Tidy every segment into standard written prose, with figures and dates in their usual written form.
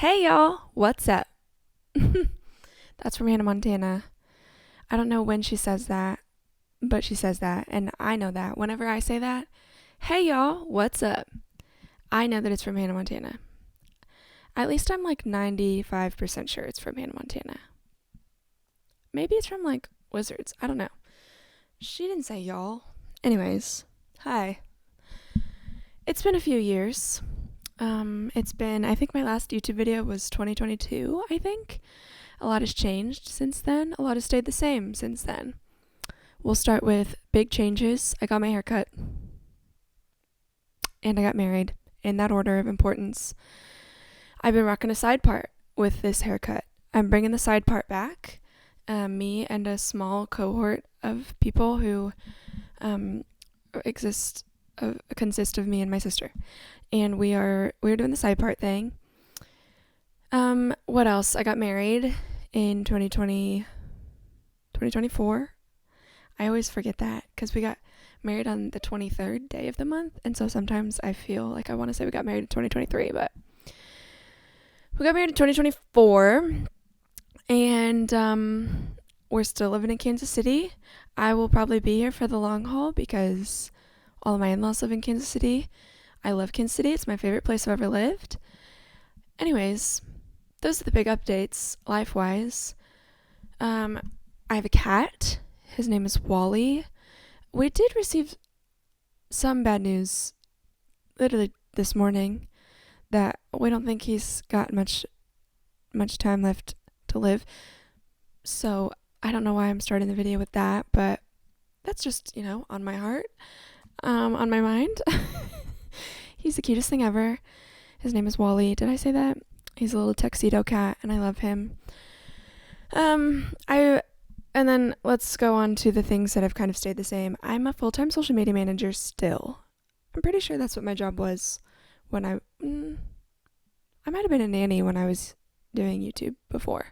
Hey y'all, what's up? That's from Hannah Montana. I don't know when she says that, but she says that, and I know that. Whenever I say that, hey y'all, what's up? I know that it's from Hannah Montana. At least I'm like 95% sure it's from Hannah Montana. Maybe it's from like Wizards. I don't know. She didn't say y'all. Anyways, hi. It's been a few years. I think my last YouTube video was 2022, I think. A lot has changed since then. A lot has stayed the same since then. We'll start with big changes. I got my hair cut. And I got married, in that order of importance. I've been rocking a side part with this haircut. I'm bringing the side part back. Me and a small cohort of people who consist of me and my sister. And we're doing the side part thing. What else? I got married in 2024. I always forget that because we got married on the 23rd day of the month. And so sometimes I feel like I want to say we got married in 2023, but we got married in 2024. And we're still living in Kansas City. I will probably be here for the long haul because all of my in-laws live in Kansas City. I love Kansas City. It's my favorite place I've ever lived. Anyways, those are the big updates, life-wise. I have a cat. His name is Wally. We did receive some bad news literally this morning that we don't think he's got much time left to live. So I don't know why I'm starting the video with that, but that's just, on my heart, on my mind. He's the cutest thing ever. His name is Wally. Did I say that? He's a little tuxedo cat, and I love him. And then let's go on to the things that have kind of stayed the same. I'm a full-time social media manager still. I'm pretty sure that's what my job was when I might have been a nanny when I was doing YouTube before.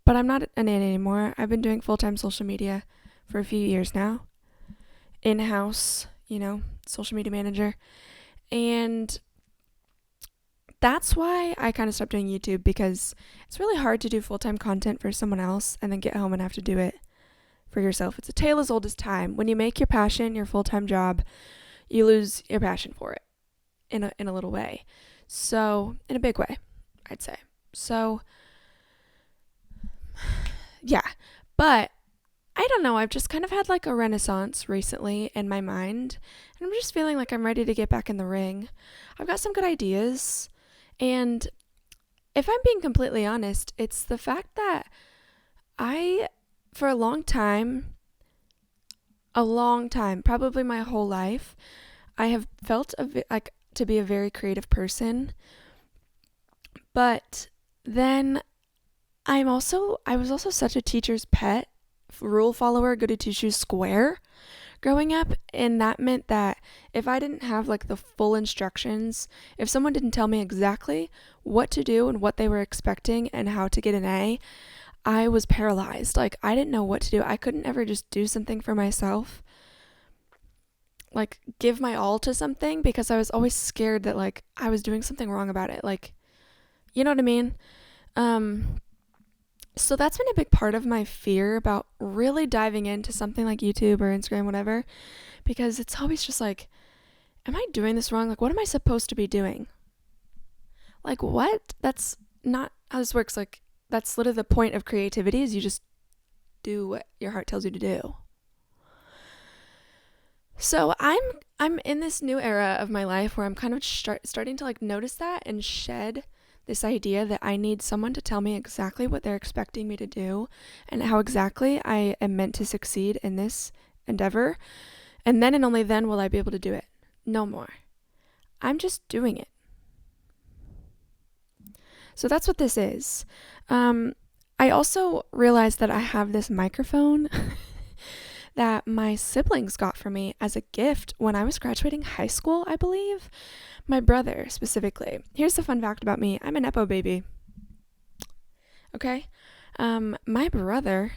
But I'm not a nanny anymore. I've been doing full-time social media for a few years now. In-house, social media manager. And that's why I kind of stopped doing YouTube, because it's really hard to do full-time content for someone else and then get home and have to do it for yourself. It's a tale as old as time. When you make your passion your full-time job, you lose your passion for it in a little way. So, in a big way, I'd say. So, yeah. But I don't know, I've just kind of had like a renaissance recently in my mind, and I'm just feeling like I'm ready to get back in the ring. I've got some good ideas, and if I'm being completely honest, it's the fact that for a long time, probably my whole life, I have felt like to be a very creative person, but then I was also such a teacher's pet, rule follower, goody two shoes square growing up, and that meant that if I didn't have like the full instructions, if someone didn't tell me exactly what to do and what they were expecting and how to get an A, I was paralyzed. Like, I didn't know what to do. I couldn't ever just do something for myself, like give my all to something, because I was always scared that like I was doing something wrong about it. Like, you know what I mean? So that's been a big part of my fear about really diving into something like YouTube or Instagram, whatever, because it's always just like, am I doing this wrong? Like, what am I supposed to be doing? Like, what? That's not how this works. Like, that's literally the point of creativity, is you just do what your heart tells you to do. So I'm in this new era of my life where I'm kind of starting to like notice that and shed this idea that I need someone to tell me exactly what they're expecting me to do and how exactly I am meant to succeed in this endeavor. And then and only then will I be able to do it. No more. I'm just doing it. So that's what this is. I also realized that I have this microphone that my siblings got for me as a gift when I was graduating high school, I believe. My brother, specifically. Here's the fun fact about me. I'm a Nepo baby. Okay? My brother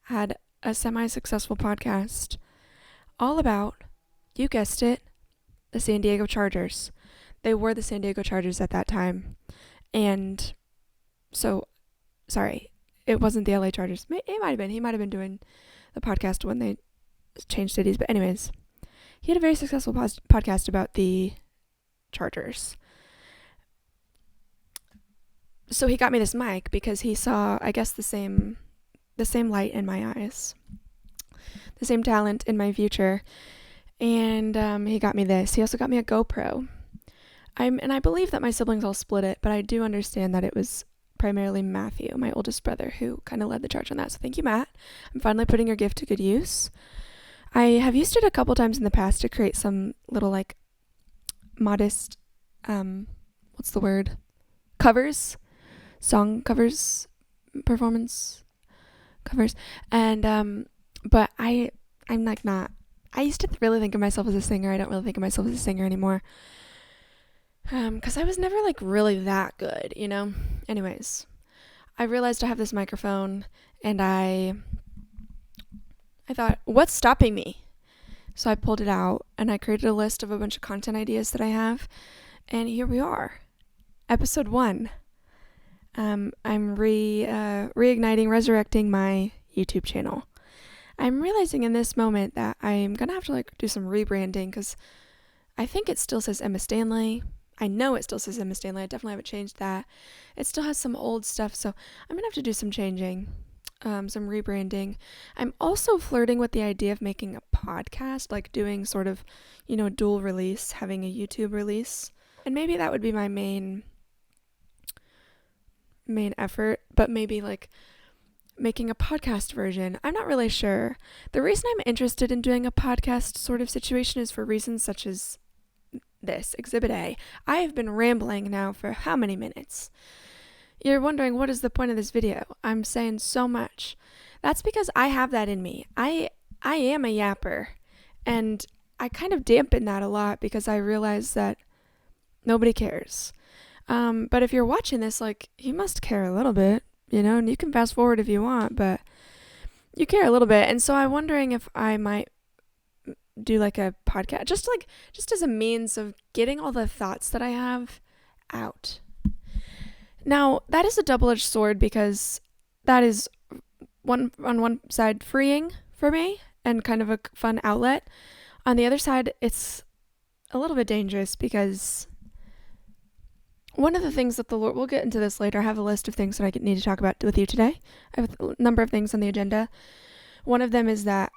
had a semi-successful podcast all about, you guessed it, the San Diego Chargers. They were the San Diego Chargers at that time. And so, sorry, it wasn't the LA Chargers. It might have been. He might have been doing the podcast when they changed cities. But anyways, he had a very successful podcast about the Chargers. So he got me this mic because he saw, I guess, the same light in my eyes, the same talent in my future. And he got me this. He also got me a GoPro. And I believe that my siblings all split it, but I do understand that it was primarily Matthew, my oldest brother, who kind of led the charge on that. So thank you, Matt. I'm finally putting your gift to good use. I have used it a couple times in the past to create some little, like, modest, what's the word? Covers? Song covers? Performance covers. And, but I'm like not, I used to really think of myself as a singer. I don't really think of myself as a singer anymore. Because I was never, like, really that good, you know? Anyways, I realized I have this microphone, and I thought, what's stopping me? So I pulled it out, and I created a list of a bunch of content ideas that I have, and here we are. Episode 1. I'm reigniting, resurrecting my YouTube channel. I'm realizing in this moment that I'm going to have to, like, do some rebranding, because I think it still says Emma Stanley. I know it still says Emma Stanley. I definitely haven't changed that. It still has some old stuff, so I'm going to have to do some changing, some rebranding. I'm also flirting with the idea of making a podcast, like doing sort of, you know, dual release, having a YouTube release. And maybe that would be my main effort, but maybe, like, making a podcast version. I'm not really sure. The reason I'm interested in doing a podcast sort of situation is for reasons such as this, Exhibit A. I have been rambling now for how many minutes? You're wondering, what is the point of this video? I'm saying so much. That's because I have that in me. I am a yapper, and I kind of dampen that a lot because I realize that nobody cares. But if you're watching this, like, you must care a little bit, you know, and you can fast forward if you want, but you care a little bit. And so I'm wondering if I might do, like, a podcast, just as a means of getting all the thoughts that I have out. Now, that is a double-edged sword because that is on one side freeing for me and kind of a fun outlet. On the other side, it's a little bit dangerous because one of the things that the Lord, we'll get into this later. I have a list of things that I need to talk about with you today. I have a number of things on the agenda. One of them is that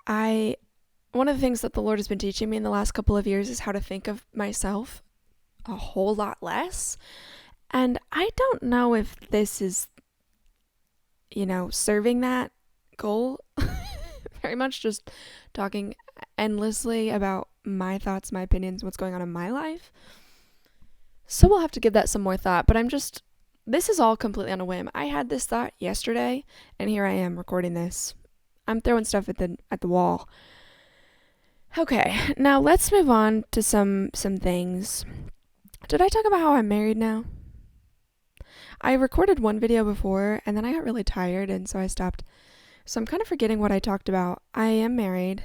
one of the things that the Lord has been teaching me in the last couple of years is how to think of myself a whole lot less. And I don't know if this is, you know, serving that goal. Very much just talking endlessly about my thoughts, my opinions, what's going on in my life. So we'll have to give that some more thought. But this is all completely on a whim. I had this thought yesterday, and here I am recording this. I'm throwing stuff at the wall. Okay, now let's move on to some things. Did I talk about how I'm married now? I recorded one video before, and then I got really tired, and so I stopped. So I'm kind of forgetting what I talked about. I am married.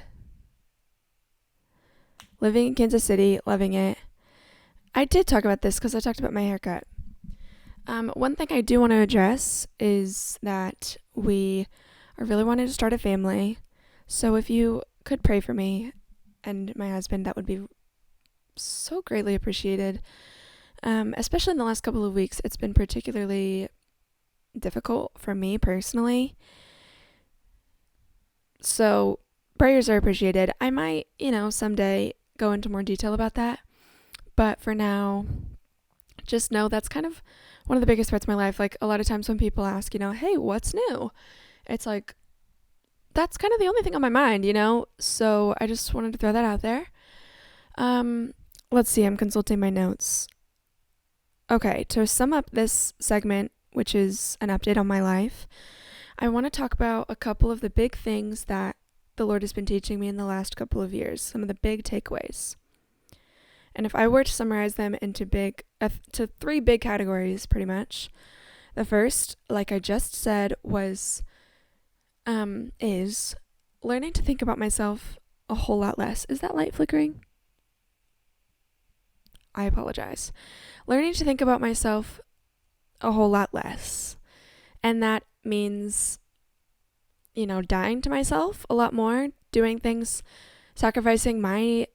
Living in Kansas City, loving it. I did talk about this because I talked about my haircut. One thing I do want to address is that we are really wanting to start a family. So if you could pray for me and my husband, that would be so greatly appreciated. Especially in the last couple of weeks, it's been particularly difficult for me personally. So prayers are appreciated. I might, someday go into more detail about that. But for now, just know that's kind of one of the biggest parts of my life. Like, a lot of times when people ask, hey, what's new? It's like, that's kind of the only thing on my mind, So I just wanted to throw that out there. Let's see, I'm consulting my notes. Okay, to sum up this segment, which is an update on my life, I want to talk about a couple of the big things that the Lord has been teaching me in the last couple of years, some of the big takeaways. And if I were to summarize them into to 3 big categories, pretty much, the first, like I just said, is learning to think about myself a whole lot less. Is that light flickering? I apologize. Learning to think about myself a whole lot less. And that means, dying to myself a lot more, doing things, sacrificing my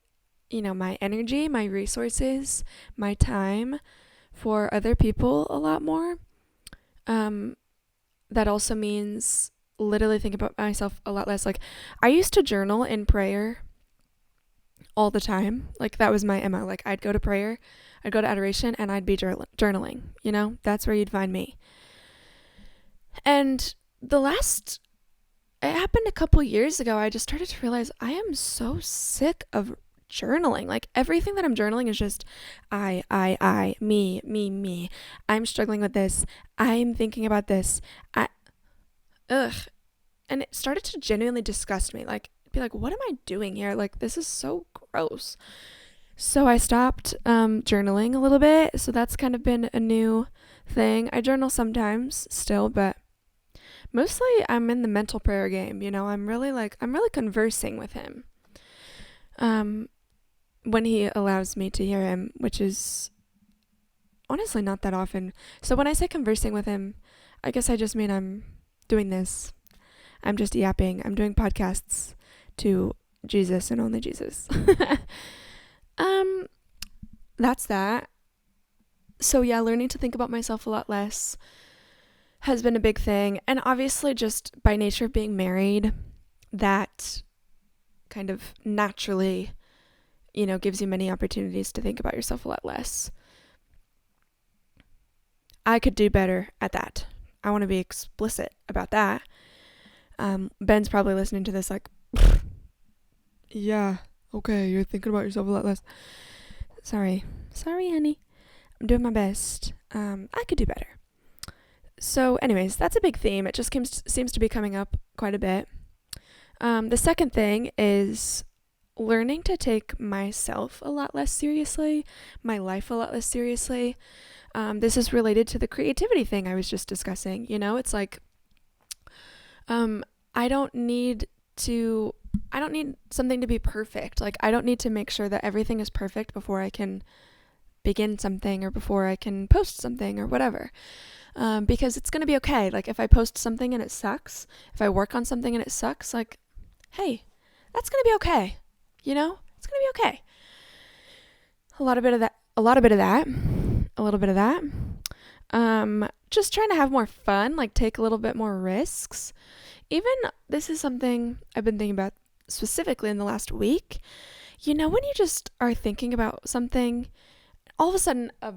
energy, my resources, my time for other people a lot more. That also means literally think about myself a lot less. Like, I used to journal in prayer all the time. Like, that was my MO. Like, I'd go to prayer, I'd go to adoration, and I'd be journaling. That's where you'd find me. And it happened a couple years ago. I just started to realize I am so sick of journaling. Like, everything that I'm journaling is just I, me. I'm struggling with this. I'm thinking about this. Ugh. And it started to genuinely disgust me. Like, be like, what am I doing here? Like, this is so gross. So I stopped journaling a little bit. So that's kind of been a new thing. I journal sometimes still, but mostly I'm in the mental prayer game. I'm really conversing with him. When he allows me to hear him, which is honestly not that often. So when I say conversing with him, I guess I just mean I'm doing this. I'm just yapping. I'm doing podcasts to Jesus and only Jesus. That's that. So yeah, learning to think about myself a lot less has been a big thing. And obviously just by nature of being married, that kind of naturally, gives you many opportunities to think about yourself a lot less. I could do better at that. I want to be explicit about that. Ben's probably listening to this like, yeah, okay, you're thinking about yourself a lot less. Sorry, honey. I'm doing my best. I could do better. So anyways, that's a big theme. It just seems to be coming up quite a bit. The second thing is learning to take myself a lot less seriously, my life a lot less seriously. This is related to the creativity thing I was just discussing. It's like, I don't need something to be perfect. Like, I don't need to make sure that everything is perfect before I can begin something or before I can post something or whatever. Because it's going to be okay. Like, if I post something and it sucks, if I work on something and it sucks, like, hey, that's going to be okay. It's going to be okay. A little bit of that. Just trying to have more fun, like take a little bit more risks. Even this is something I've been thinking about specifically in the last week. When you just are thinking about something, all of a sudden a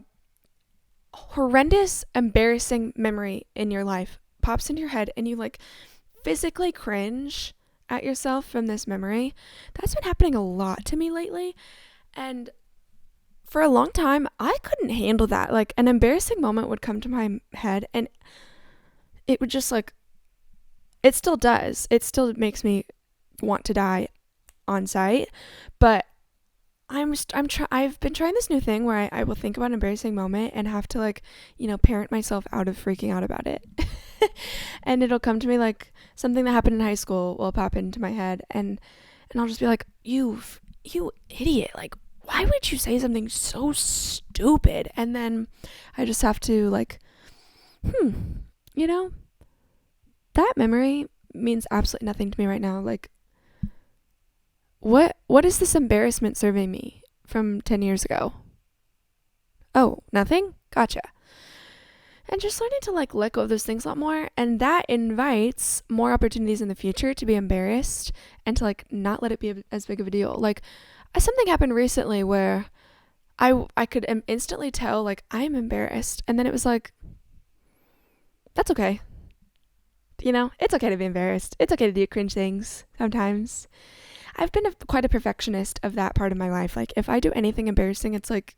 horrendous, embarrassing memory in your life pops into your head and you like physically cringe at yourself from this memory. That's been happening a lot to me lately. And for a long time, I couldn't handle that. Like, an embarrassing moment would come to my head and it would just like, it still does. It still makes me want to die on sight. But I've been trying this new thing where I will think about an embarrassing moment and have to like, parent myself out of freaking out about it. And it'll come to me like something that happened in high school will pop into my head and I'll just be like, you idiot. Like, why would you say something so stupid? And then I just have to like, that memory means absolutely nothing to me right now. Like, what is this embarrassment serving me from 10 years ago? Oh, nothing? Gotcha. And just learning to like let go of those things a lot more. And that invites more opportunities in the future to be embarrassed and to like not let it be as big of a deal. Like, something happened recently where I could instantly tell like I'm embarrassed. And then it was like, that's okay. It's okay to be embarrassed. It's okay to do cringe things sometimes. I've been quite a perfectionist of that part of my life. Like, if I do anything embarrassing, it's like,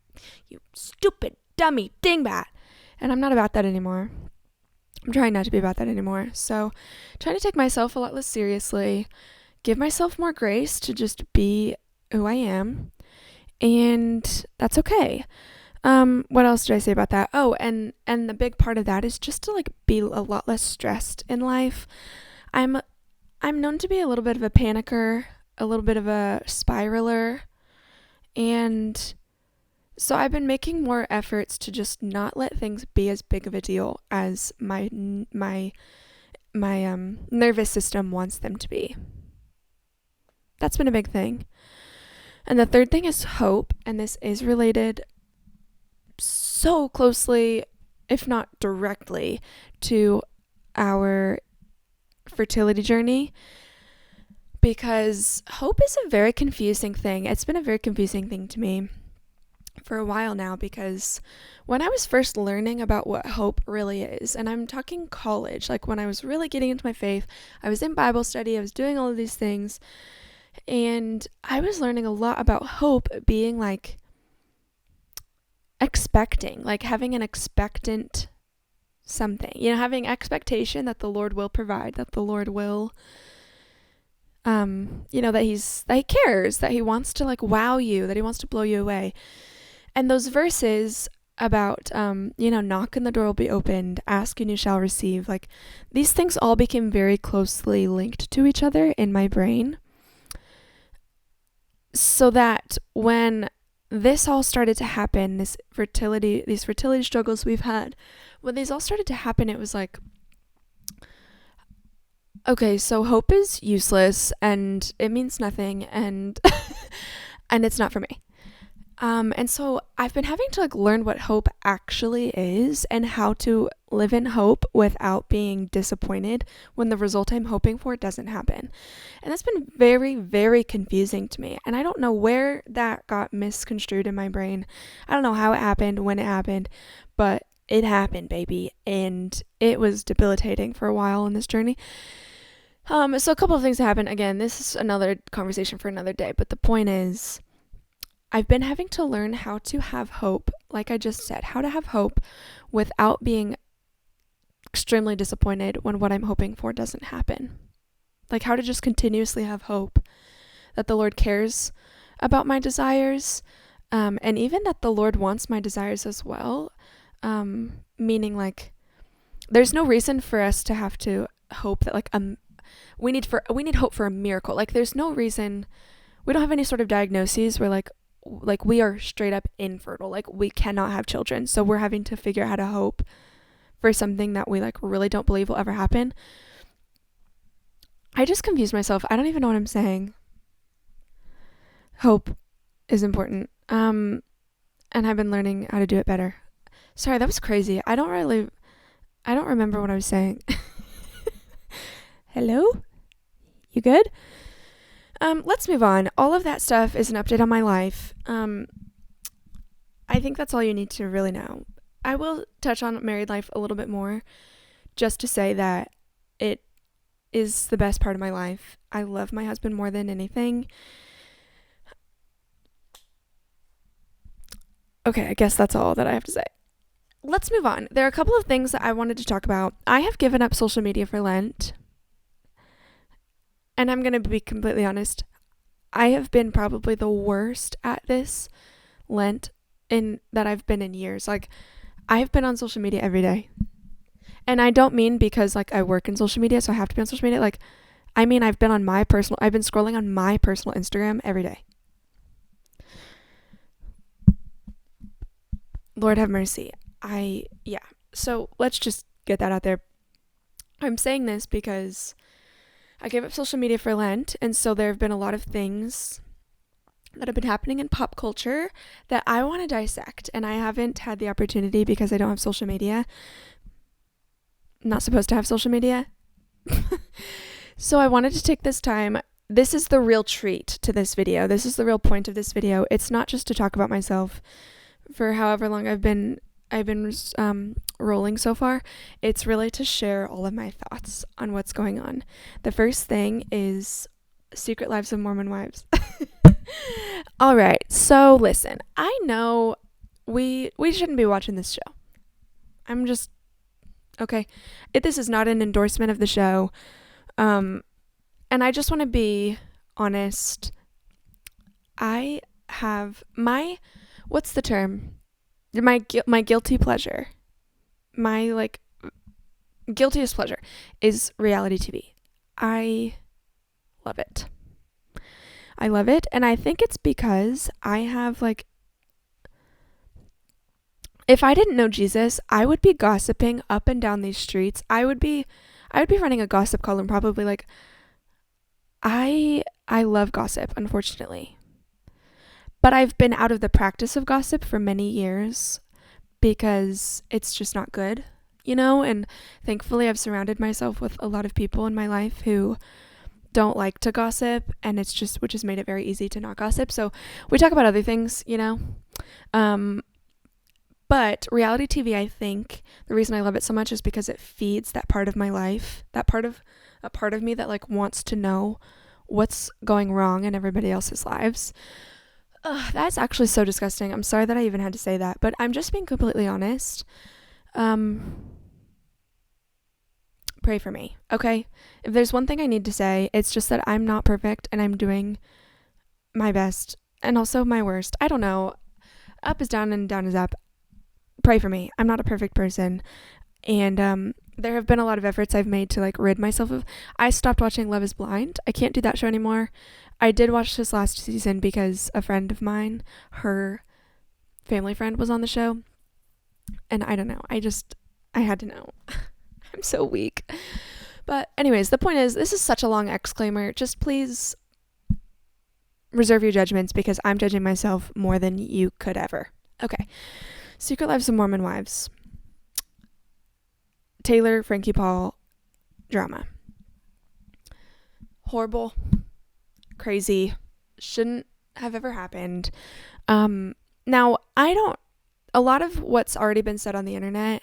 you stupid dummy dingbat. And I'm not about that anymore. I'm trying not to be about that anymore. So, trying to take myself a lot less seriously, give myself more grace to just be who I am. And that's okay. What else did I say about that? Oh, and the big part of that is just to like be a lot less stressed in life. I'm known to be a little bit of a panicker, a little bit of a spiraler, and So I've been making more efforts to just not let things be as big of a deal as my nervous system wants them to be. That's been a big thing. And the third thing is hope, and this is related so closely, if not directly, to our fertility journey, because hope is a very confusing thing. It's been a very confusing thing to me for a while now, because when I was first learning about what hope really is, and I'm talking college, like when I was really getting into my faith, I was in Bible study, I was doing all of these things, and I was learning a lot about hope being like expecting, like having an expectant something, having expectation that the Lord will provide, that the Lord will, that he cares, that he wants to like wow you, that he wants to blow you away. And those verses about, knock and the door will be opened, ask and you shall receive, like these things all became very closely linked to each other in my brain. So that when this all started to happen, these fertility struggles we've had, when these all started to happen, it was like, okay, so hope is useless and it means nothing, and and it's not for me. And so I've been having to like learn what hope actually is and how to live in hope without being disappointed when the result I'm hoping for doesn't happen. And that's been very, very confusing to me. And I don't know where that got misconstrued in my brain. I don't know how it happened, when it happened, but it happened, baby. And it was debilitating for a while in this journey. So a couple of things happened. Again, this is another conversation for another day, but the point is, I've been having to learn how to have hope, like I just said, how to have hope without being extremely disappointed when what I'm hoping for doesn't happen. Like how to just continuously have hope that the Lord cares about my desires, and even that the Lord wants my desires as well. Meaning like there's no reason for us to have to hope that like we need hope for a miracle. Like there's no reason. We don't have any sort of diagnoses where like we are straight up infertile, like we cannot have children, so we're having to figure out how to hope for something that we like really don't believe will ever happen. I just confused myself. I don't even know what I'm saying. Hope is important, and I've been learning how to do it better. Sorry, that was crazy. I don't remember what I was saying. Hello? You good? Let's move on. All of that stuff is an update on my life. I think that's all you need to really know. I will touch on married life a little bit more, just to say that it is the best part of my life. I love my husband more than anything. Okay, I guess that's all that I have to say. Let's move on. There are a couple of things that I wanted to talk about. I have given up social media for Lent. And I'm going to be completely honest, I have been probably the worst at this Lent that I've been in years. Like, I've been on social media every day. And I don't mean because, like, I work in social media, so I have to be on social media. Like, I mean I've been scrolling on my personal Instagram every day. Lord have mercy. So let's just get that out there. I'm saying this because I gave up social media for Lent, and so there have been a lot of things that have been happening in pop culture that I want to dissect, and I haven't had the opportunity because I don't have social media. I'm not supposed to have social media. So I wanted to take this time. This is the real treat to this video. This is the real point of this video. It's not just to talk about myself for however long I've been rolling so far. It's really to share all of my thoughts on what's going on. The first thing is Secret Lives of Mormon Wives. All right, so listen, I know we shouldn't be watching this show. I'm just okay. This is not an endorsement of the show, and I just want to be honest. I have what's the term? My guilty pleasure. My like guiltiest pleasure is reality TV. I love it. I love it, and I think it's because I have like if I didn't know Jesus, I would be gossiping up and down these streets. I would be running a gossip column probably. Like, I love gossip, unfortunately. But I've been out of the practice of gossip for many years because it's just not good, and thankfully I've surrounded myself with a lot of people in my life who don't like to gossip, and which has made it very easy to not gossip. So we talk about other things, Um but reality TV, I think the reason I love it so much is because it feeds that part of my life, a part of me that like wants to know what's going wrong in everybody else's lives. Ugh, that's actually so disgusting. I'm sorry that I even had to say that, but I'm just being completely honest. Pray for me, okay? If there's one thing I need to say, it's just that I'm not perfect and I'm doing my best and also my worst. I don't know. Up is down and down is up. Pray for me. I'm not a perfect person. And there have been a lot of efforts I've made to like rid myself of. I stopped watching Love is Blind. I can't do that show anymore. I did watch this last season because a friend of mine, her family friend, was on the show. And I don't know. I had to know. I'm so weak. But anyways, the point is, this is such a long exclaimer. Just please reserve your judgments because I'm judging myself more than you could ever. Okay. Secret Lives of Mormon Wives. Taylor, Frankie Paul drama. Horrible. Crazy. Shouldn't have ever happened. Now, a lot of what's already been said on the internet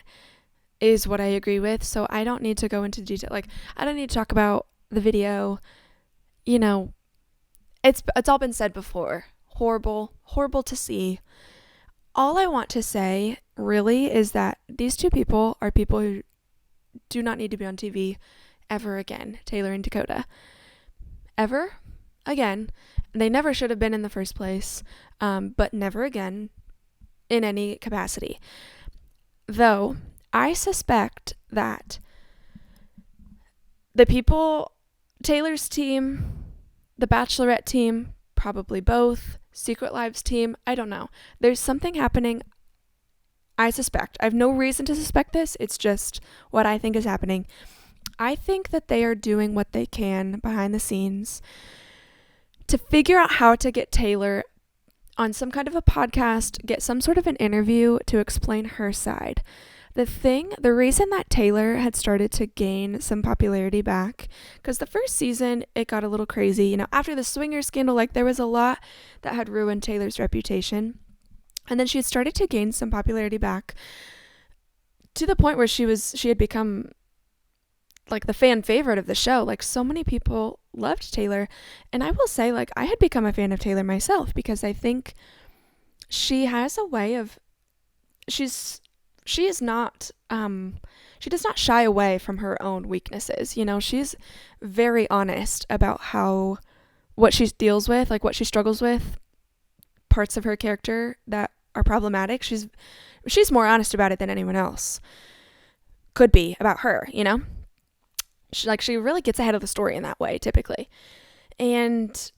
is what I agree with, so I don't need to go into detail. Like, I don't need to talk about the video. It's all been said before. Horrible to see. All I want to say, really, is that these two people are people who do not need to be on TV ever again, Taylor and Dakota. Ever again. They never should have been in the first place, but never again in any capacity. Though, I suspect that the people, Taylor's team, the Bachelorette team, probably both, Secret Lives team, I don't know. There's something happening, I suspect. I have no reason to suspect this. It's just what I think is happening. I think that they are doing what they can behind the scenes to figure out how to get Taylor on some kind of a podcast, get some sort of an interview to explain her side. The reason that Taylor had started to gain some popularity back, because the first season, it got a little crazy. After the swinger scandal, like, there was a lot that had ruined Taylor's reputation. And then she had started to gain some popularity back to the point where she had become like the fan favorite of the show. Like, so many people loved Taylor. And I will say, like, I had become a fan of Taylor myself because I think she has a way of, she does not shy away from her own weaknesses. She's very honest about what she deals with, like what she struggles with, parts of her character that are problematic. She's more honest about it than anyone else could be about her, She really gets ahead of the story in that way, typically. And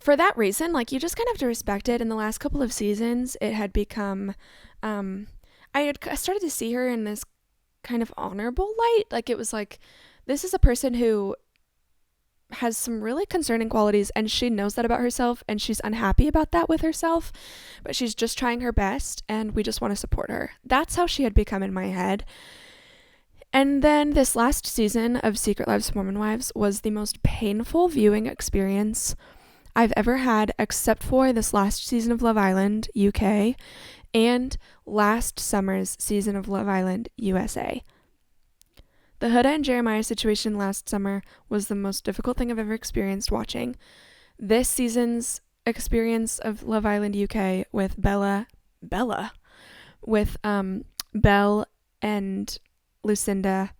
for that reason, like, you just kind of have to respect it. In the last couple of seasons, it had become, I started to see her in this kind of honorable light. Like, it was like, this is a person who has some really concerning qualities, and she knows that about herself, and she's unhappy about that with herself, but she's just trying her best, and we just want to support her. That's how she had become in my head. And then this last season of Secret Lives of Mormon Wives was the most painful viewing experience I've ever had, except for this last season of Love Island UK and last summer's season of Love Island USA. The Huda and Jeremiah situation last summer was the most difficult thing I've ever experienced watching. This season's experience of Love Island UK with Belle and Lucinda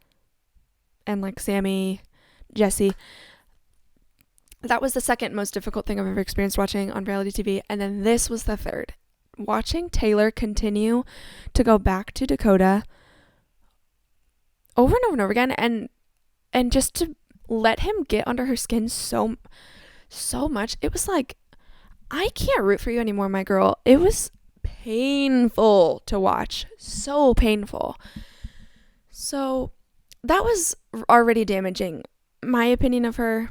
and like Sammy, Jesse, that was the second most difficult thing I've ever experienced watching on reality TV. And then this was the third. Watching Taylor continue to go back to Dakota over and over and over again, and just to let him get under her skin so much. It was like, I can't root for you anymore, my girl. It was painful to watch. So painful. So that was already damaging my opinion of her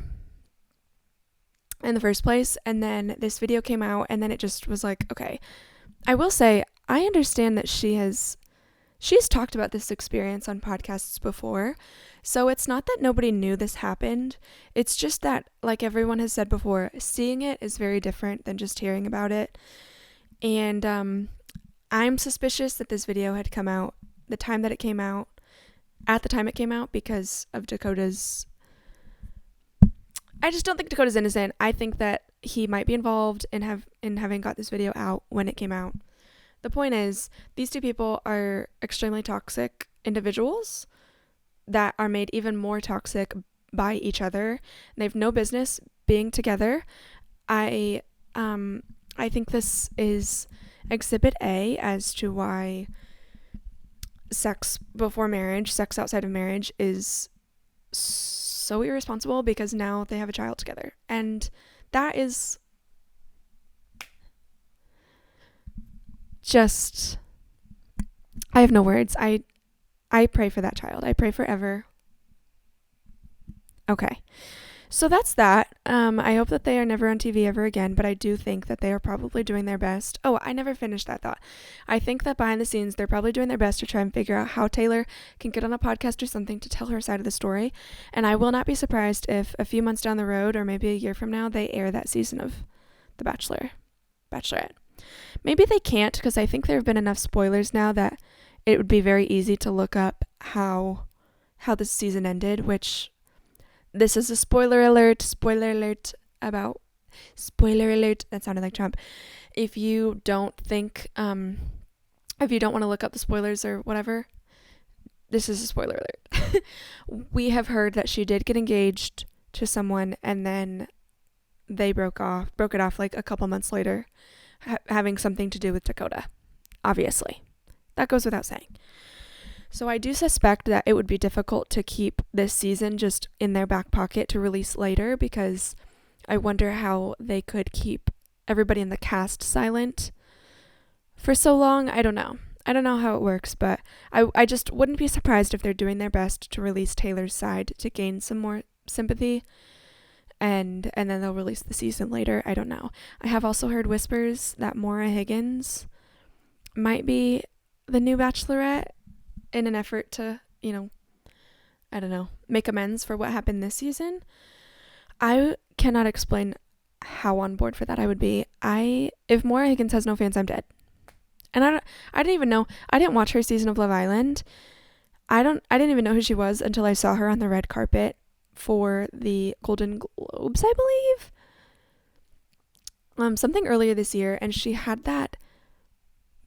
in the first place. And then this video came out, and then it just was like, okay. I will say, I understand that she's talked about this experience on podcasts before. So it's not that nobody knew this happened. It's just that, like everyone has said before, seeing it is very different than just hearing about it. And I'm suspicious that this video had come out at the time it came out, because of Dakota's. I just don't think Dakota's innocent. I think that he might be involved in having got this video out when it came out. The point is, these two people are extremely toxic individuals that are made even more toxic by each other. They have no business being together. I think this is Exhibit A as to why sex before marriage, sex outside of marriage, is so irresponsible, because now they have a child together. And that is just, I have no words. I pray for that child. I pray forever. Okay. So that's that. I hope that they are never on TV ever again, but I do think that they are probably doing their best. Oh, I never finished that thought. I think that behind the scenes, they're probably doing their best to try and figure out how Taylor can get on a podcast or something to tell her side of the story. And I will not be surprised if a few months down the road, or maybe a year from now, they air that season of The Bachelorette. Maybe they can't, because I think there have been enough spoilers now that it would be very easy to look up how this season ended, which, this is a spoiler alert, that sounded like Trump. If you don't want to look up the spoilers or whatever, this is a spoiler alert. We have heard that she did get engaged to someone, and then they broke it off like a couple months later, having something to do with Dakota. Obviously. That goes without saying. So I do suspect that it would be difficult to keep this season just in their back pocket to release later, because I wonder how they could keep everybody in the cast silent for so long. I don't know how it works, but I just wouldn't be surprised if they're doing their best to release Taylor's side to gain some more sympathy, and then they'll release the season later. I don't know. I have also heard whispers that Maura Higgins might be the new Bachelorette, in an effort to, make amends for what happened this season. I cannot explain how on board for that I would be. If Maura Higgins has no fans, I'm dead. And I didn't even know. I didn't watch her season of Love Island. I didn't even know who she was until I saw her on the red carpet for the Golden Globes, I believe. Something earlier this year, and she had that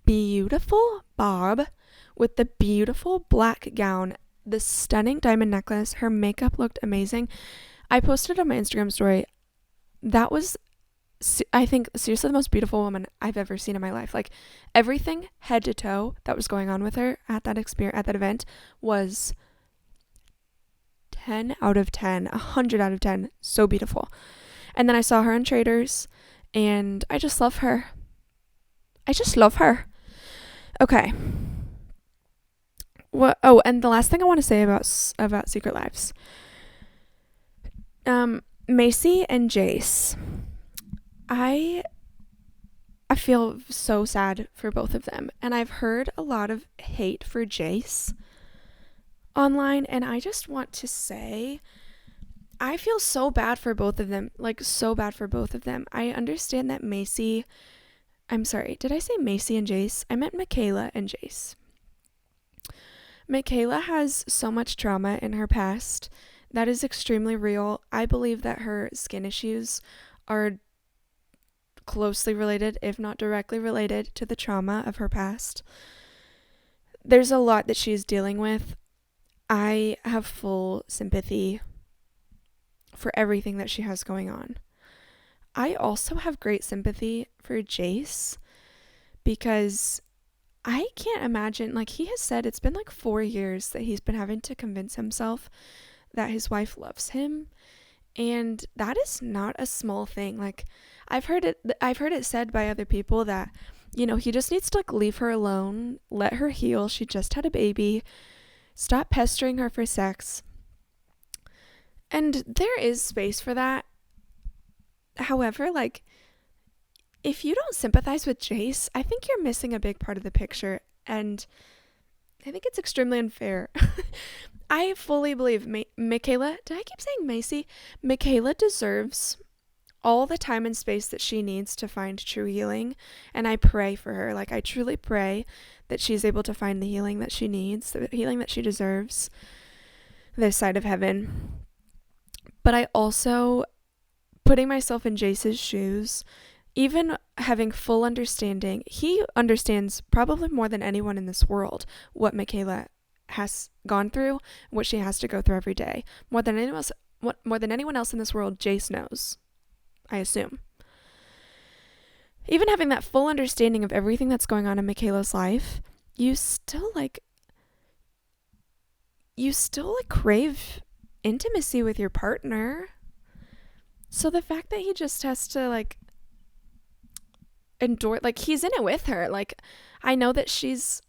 beautiful bob with the beautiful black gown, the stunning diamond necklace. Her makeup looked amazing. I posted on my Instagram story. That was, I think, seriously the most beautiful woman I've ever seen in my life. Like, everything head to toe that was going on with her at that event was 10 out of 10, 100 out of 10. So beautiful. And then I saw her on Traders, and I just love her. Okay. What? Oh, and the last thing I want to say about Secret Lives. Macy and Jace. I feel so sad for both of them, and I've heard a lot of hate for Jace online, and I just want to say, I feel so bad for both of them, I understand that Macy, I'm sorry, did I say Macy and Jace? I meant Michaela and Jace. Michaela has so much trauma in her past that is extremely real. I believe that her skin issues are closely related, if not directly related, to the trauma of her past. There's a lot that she's dealing with. I have full sympathy for everything that she has going on. I also have great sympathy for Jace, because I can't imagine, like, he has said it's been like 4 years that he's been having to convince himself that his wife loves him, and that is not a small thing. Like, I've heard it said by other people that, he just needs to like leave her alone, let her heal. She just had a baby. Stop pestering her for sex. And there is space for that. However, like, if you don't sympathize with Jace, I think you're missing a big part of the picture. And I think it's extremely unfair. I fully believe Michaela, did I keep saying Macy? Michaela deserves all the time and space that she needs to find true healing. And I pray for her. Like, I truly pray that she's able to find the healing that she needs, the healing that she deserves this side of heaven. But I also, putting myself in Jace's shoes, even having full understanding, he understands probably more than anyone in this world what Michaela has gone through, what she has to go through every day. More than anyone else in this world, Jace knows, I assume. Even having that full understanding of everything that's going on in Michaela's life, you still crave intimacy with your partner. So the fact that he just has to like endure, like, he's in it with her. Like, I know that she's,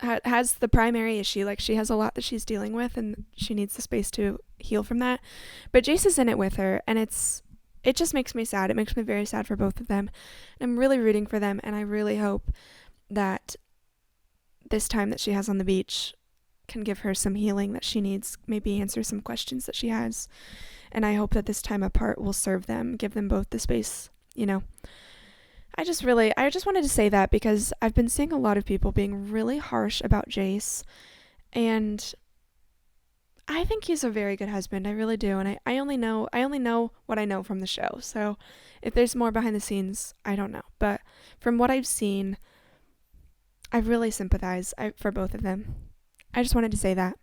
has the primary issue. Like, she has a lot that she's dealing with and she needs the space to heal from that. But Jace is in it with her, and it just makes me sad. It makes me very sad for both of them. I'm really rooting for them, and I really hope that this time that she has on the beach can give her some healing that she needs, maybe answer some questions that she has. And I hope that this time apart will serve them, give them both the space, I just wanted to say that because I've been seeing a lot of people being really harsh about Jace, and I think he's a very good husband. I really do. And I only know what I know from the show. So if there's more behind the scenes, I don't know. But from what I've seen, I really sympathize for both of them. I just wanted to say that.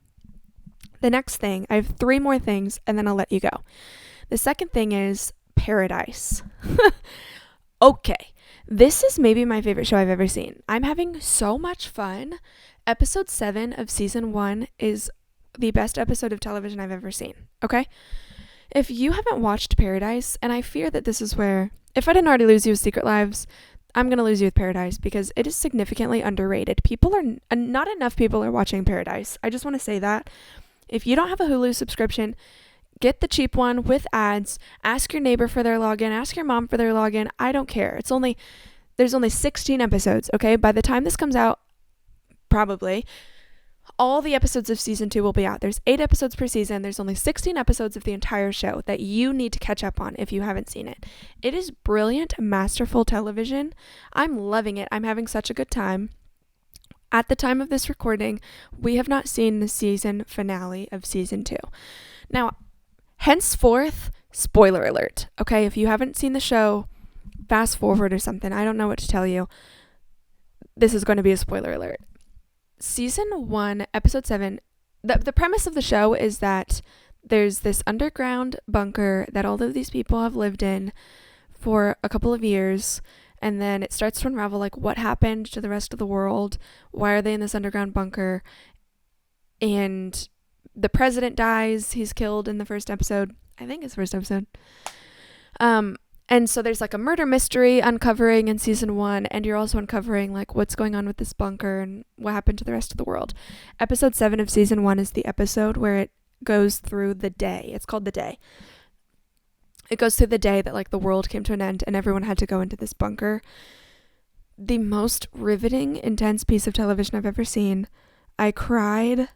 The next thing, I have 3 more things, and then I'll let you go. The second thing is Paradise. Okay, this is maybe my favorite show I've ever seen. I'm having so much fun. Episode 7 of season 1 is the best episode of television I've ever seen, okay? If you haven't watched Paradise, and I fear that this is where, if I didn't already lose you with Secret Lives, I'm going to lose you with Paradise because it is significantly underrated. Not enough people are watching Paradise. I just want to say that. If you don't have a Hulu subscription, get the cheap one with ads. Ask your neighbor for their login. Ask your mom for their login. I don't care. There's only 16 episodes, okay? By the time this comes out, probably, all the episodes of season 2 will be out. There's 8 episodes per season. There's only 16 episodes of the entire show that you need to catch up on if you haven't seen it. It is brilliant, masterful television. I'm loving it. I'm having such a good time. At the time of this recording, we have not seen the season finale of season 2. Now, henceforth, spoiler alert, okay? If you haven't seen the show, fast forward or something. I don't know what to tell you. This is going to be a spoiler alert. Season 1, episode 7, the premise of the show is that there's this underground bunker that all of these people have lived in for a couple of years, and then it starts to unravel, like, what happened to the rest of the world? Why are they in this underground bunker? And the president dies. He's killed in the first episode. I think it's the first episode. And so there's like a murder mystery uncovering in season 1, and you're also uncovering like what's going on with this bunker and what happened to the rest of the world. Episode 7 of season 1 is the episode where it goes through the day. It's called The Day. It goes through the day that like the world came to an end and everyone had to go into this bunker. The most riveting, intense piece of television I've ever seen. I cried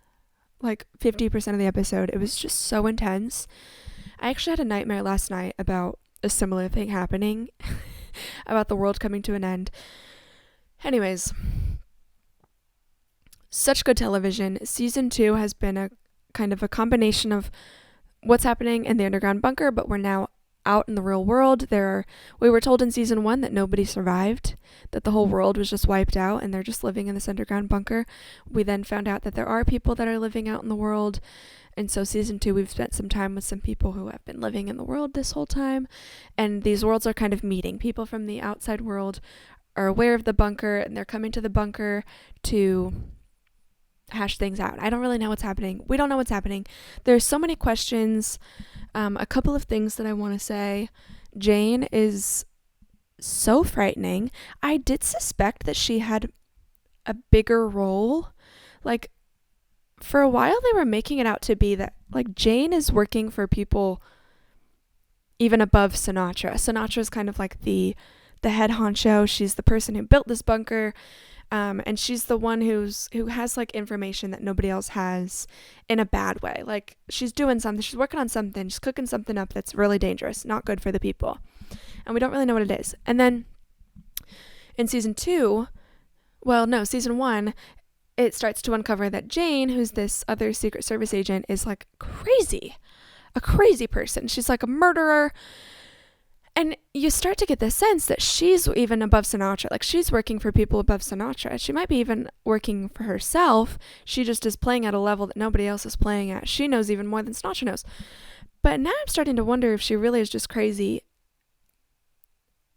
like 50% of the episode. It was just so intense. I actually had a nightmare last night about a similar thing happening, about the world coming to an end. Anyways, such good television. Season 2 has been a kind of a combination of what's happening in the underground bunker, but we're now out in the real world. We were told in season 1 that nobody survived, that the whole world was just wiped out and they're just living in this underground bunker. We then found out that there are people that are living out in the world. And so season 2, we've spent some time with some people who have been living in the world this whole time. And these worlds are kind of meeting. People from the outside world are aware of the bunker and they're coming to the bunker to hash things out. I don't really know what's happening. We don't know what's happening. There's so many questions. A couple of things that I want to say. Jane is so frightening. I did suspect that she had a bigger role. Like, for a while, they were making it out to be that, like, Jane is working for people even above Sinatra. Sinatra's kind of like the head honcho. She's the person who built this bunker. And she's the one who has like information that nobody else has in a bad way. Like, she's doing something, she's working on something, she's cooking something up that's really dangerous, not good for the people. And we don't really know what it is. And then in season 1, it starts to uncover that Jane, who's this other Secret Service agent, is like a crazy person. She's like a murderer. And you start to get the sense that she's even above Sinatra. Like, she's working for people above Sinatra. She might be even working for herself. She just is playing at a level that nobody else is playing at. She knows even more than Sinatra knows. But now I'm starting to wonder if she really is just crazy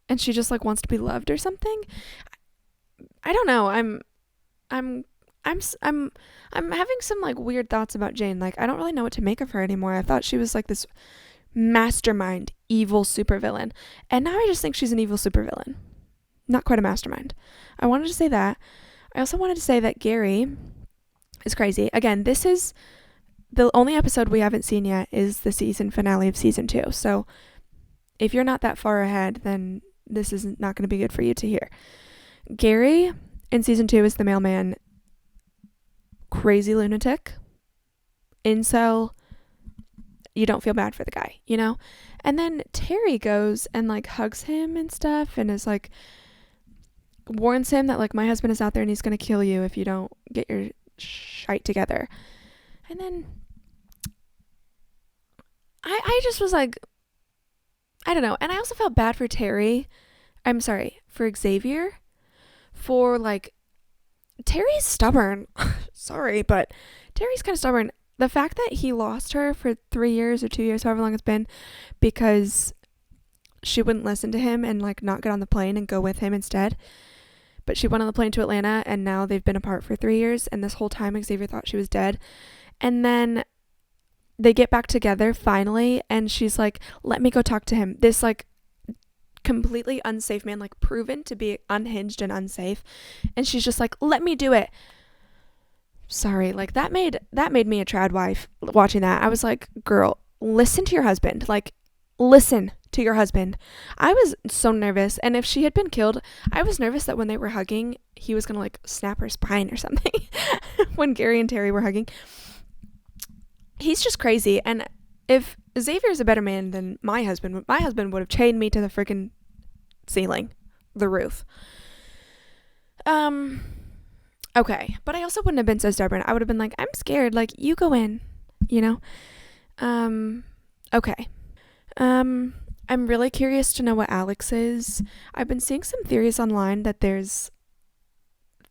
and she just like wants to be loved or something. I don't know. I'm having some like weird thoughts about Jane. Like, I don't really know what to make of her anymore. I thought she was like this mastermind evil supervillain, and now I just think she's an evil supervillain, not quite a mastermind. I wanted to say that. I also wanted to say that Gary is crazy. Again, this is the only episode we haven't seen yet, is the season finale of season 2, so if you're not that far ahead, then this is not going to be good for you to hear. Gary in season 2 is the mailman, crazy lunatic, incel. You don't feel bad for the guy, you know? And then Terry goes and like hugs him and stuff and is like, warns him that like, my husband is out there and he's going to kill you if you don't get your shite together. And then I just was like, I don't know. And I also felt bad for for Xavier, for like, Terry's stubborn. Sorry, but Terry's kind of stubborn. The fact that he lost her for 3 years or 2 years, however long it's been, because she wouldn't listen to him and like not get on the plane and go with him instead. But she went on the plane to Atlanta, and now they've been apart for 3 years. And this whole time Xavier thought she was dead. And then they get back together finally, and she's like, let me go talk to him. This like completely unsafe man, like proven to be unhinged and unsafe. And she's just like, let me do it. Sorry, like that made me a trad wife watching that. I was like, girl, listen to your husband. Like, listen to your husband. I was so nervous. And if she had been killed, I was nervous that when they were hugging, he was going to like snap her spine or something. When Gary and Terry were hugging. He's just crazy. And if Xavier's a better man than my husband would have chained me to the freaking ceiling, the roof. Okay, but I also wouldn't have been so stubborn. I would have been like, I'm scared. Like, you go in, you know? Okay. I'm really curious to know what Alex is. I've been seeing some theories online that there's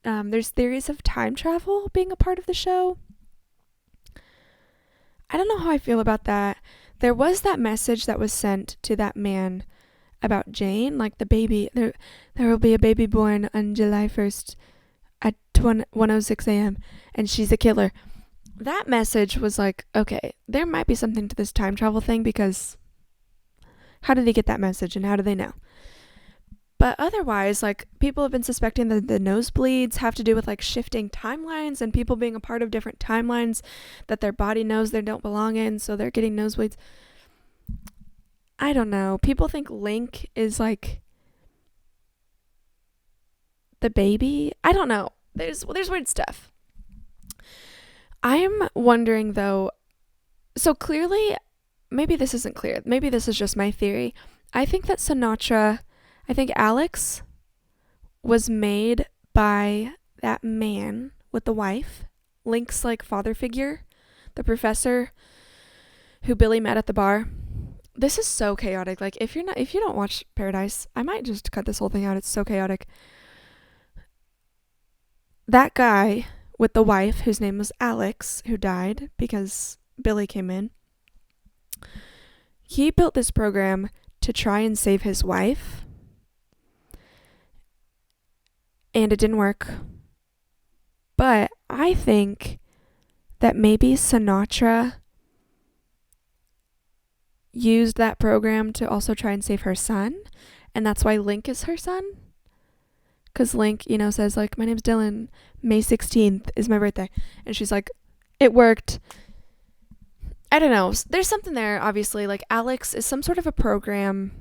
theories of time travel being a part of the show. I don't know how I feel about that. There was that message that was sent to that man about Jane, like the baby. There will be a baby born on July 1st. At 1:06 a.m. and she's a killer. That message was like, okay, there might be something to this time travel thing, because how did he get that message and how do they know? But otherwise, like, people have been suspecting that the nosebleeds have to do with like shifting timelines and people being a part of different timelines that their body knows they don't belong in, so they're getting nosebleeds. I don't know. People think Link is like the baby. I don't know. There's weird stuff. I'm wondering though, so clearly, maybe this isn't clear. Maybe this is just my theory. I think Alex was made by that man with the wife, Link's like father figure, the professor who Billy met at the bar. This is so chaotic. Like, if you don't watch Paradise, I might just cut this whole thing out. It's so chaotic. That guy with the wife, whose name was Alex, who died because Billy came in, he built this program to try and save his wife, and it didn't work. But I think that maybe Sinatra used that program to also try and save her son, And that's why Link is her son. Because Link, says, like, my name's Dylan. May 16th is my birthday. And she's like, it worked. I don't know. There's something there, obviously. Like, Alex is some sort of a program.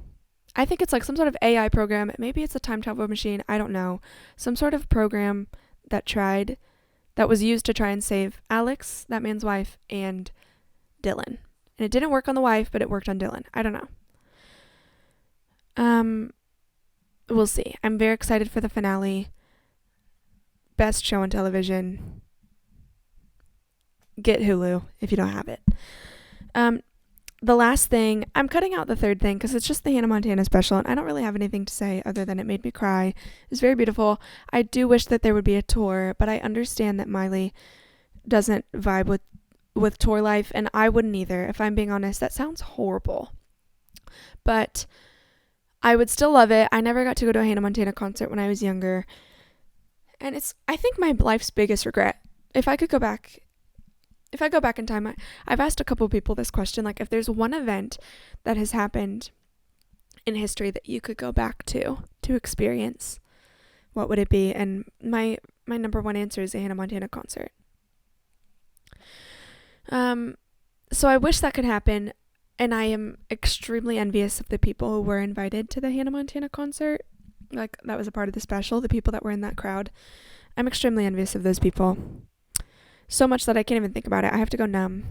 I think it's like some sort of AI program. Maybe it's a time travel machine. I don't know. Some sort of program that was used to try and save Alex, that man's wife, and Dylan. And it didn't work on the wife, but it worked on Dylan. I don't know. We'll see. I'm very excited for the finale. Best show on television. Get Hulu if you don't have it. The last thing, I'm cutting out the third thing because it's just the Hannah Montana special, and I don't really have anything to say other than it made me cry. It's very beautiful. I do wish that there would be a tour, but I understand that Miley doesn't vibe with tour life, and I wouldn't either, if I'm being honest. That sounds horrible. But I would still love it. I never got to go to a Hannah Montana concert when I was younger, and it's, I think, my life's biggest regret. If I go back in time, I've asked a couple people this question, like, if there's one event that has happened in history that you could go back to experience, what would it be? And my number one answer is a Hannah Montana concert. So I wish that could happen, and I am extremely envious of the people who were invited to the Hannah Montana concert. Like, that was a part of the special, the people that were in that crowd. I'm extremely envious of those people. So much that I can't even think about it. I have to go numb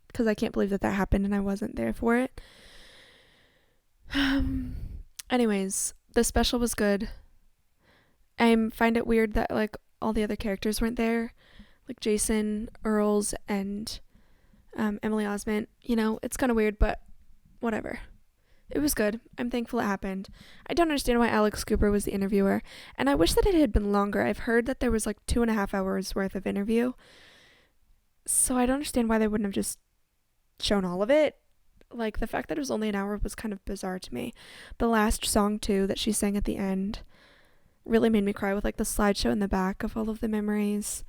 because I can't believe that happened and I wasn't there for it. Anyways, the special was good. I find it weird that, like, all the other characters weren't there, like Jason Earls and Emily Osment. It's kind of weird, but whatever. It was good. I'm thankful it happened. I don't understand why Alex Cooper was the interviewer, and I wish that it had been longer. I've heard that there was like 2.5 hours worth of interview, so I don't understand why they wouldn't have just shown all of it. Like, the fact that it was only an hour was kind of bizarre to me. The last song, too, that she sang at the end really made me cry, with like the slideshow in the back of all of the memories.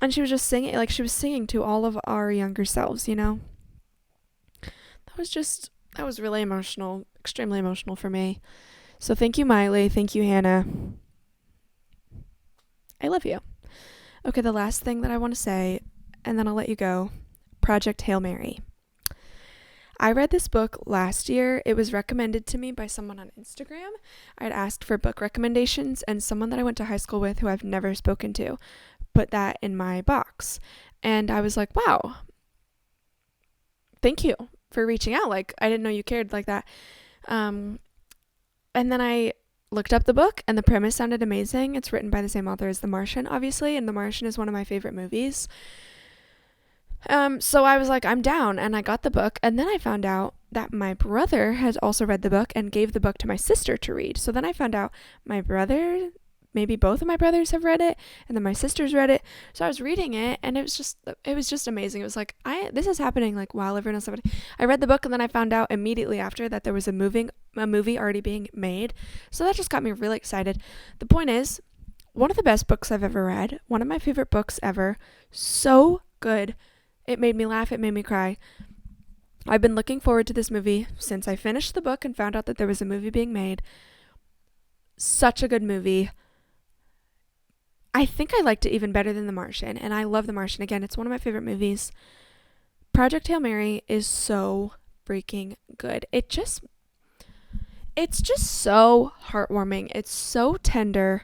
And she was just singing, like, she was singing to all of our younger selves, That was really emotional, extremely emotional for me. So thank you, Miley. Thank you, Hannah. I love you. Okay, the last thing that I want to say, and then I'll let you go. Project Hail Mary. I read this book last year. It was recommended to me by someone on Instagram. I had asked for book recommendations, and someone that I went to high school with who I've never spoken to put that in my box. And I was like, wow, thank you for reaching out. Like, I didn't know you cared like that. And then I looked up the book, and the premise sounded amazing. It's written by the same author as The Martian, obviously, and The Martian is one of my favorite movies. So I was like, I'm down, and I got the book, and then I found out that my brother had also read the book and gave the book to my sister to read. So then I found out maybe both of my brothers have read it, and then my sisters read it. So I was reading it, and it was just amazing. It was like, this is happening like while everyone else. I read the book, and then I found out immediately after that there was a movie already being made. So that just got me really excited. The point is, one of the best books I've ever read, one of my favorite books ever. So good. It made me laugh. It made me cry. I've been looking forward to this movie since I finished the book and found out that there was a movie being made. Such a good movie. I think I liked it even better than The Martian, and I love The Martian. Again, it's one of my favorite movies. Project Hail Mary is so freaking good. It's just so heartwarming. It's so tender.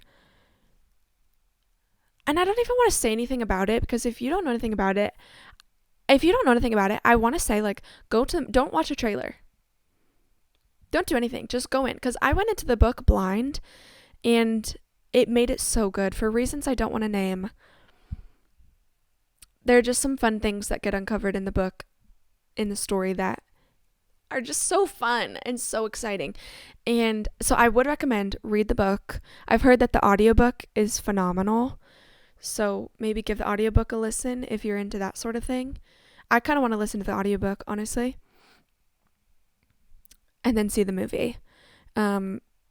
And I don't even want to say anything about it, because if you don't know anything about it, I want to say, like, don't watch a trailer. Don't do anything. Just go in. Because I went into the book blind, and it made it so good for reasons I don't want to name. There are just some fun things that get uncovered in the book, in the story, that are just so fun and so exciting. And so I would recommend read the book. I've heard that the audiobook is phenomenal. So maybe give the audiobook a listen if you're into that sort of thing. I kind of want to listen to the audiobook, honestly. And then see the movie.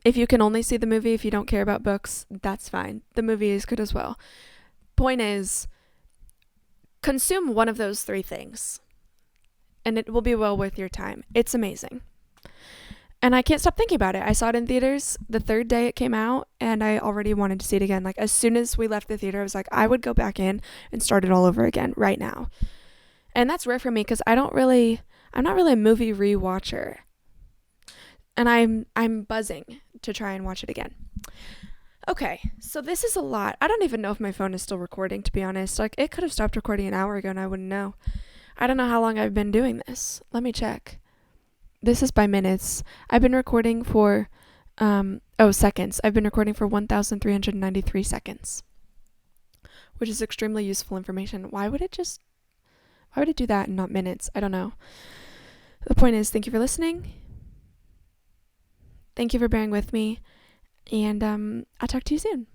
If you can only see the movie, if you don't care about books, that's fine. The movie is good as well. Point is, consume one of those 3 things, and it will be well worth your time. It's amazing. And I can't stop thinking about it. I saw it in theaters the third day it came out, and I already wanted to see it again. Like, as soon as we left the theater, I was like, I would go back in and start it all over again right now. And that's rare for me because I'm not really a movie rewatcher. And I'm buzzing to try and watch it again. Okay, so this is a lot. I don't even know if my phone is still recording, to be honest. Like, it could have stopped recording an hour ago and I wouldn't know. I don't know how long I've been doing this. Let me check. This is by minutes. I've been recording for, seconds. I've been recording for 1,393 seconds, which is extremely useful information. Why would it do that and not minutes? I don't know. The point is, thank you for listening. Thank you for bearing with me. And I'll talk to you soon.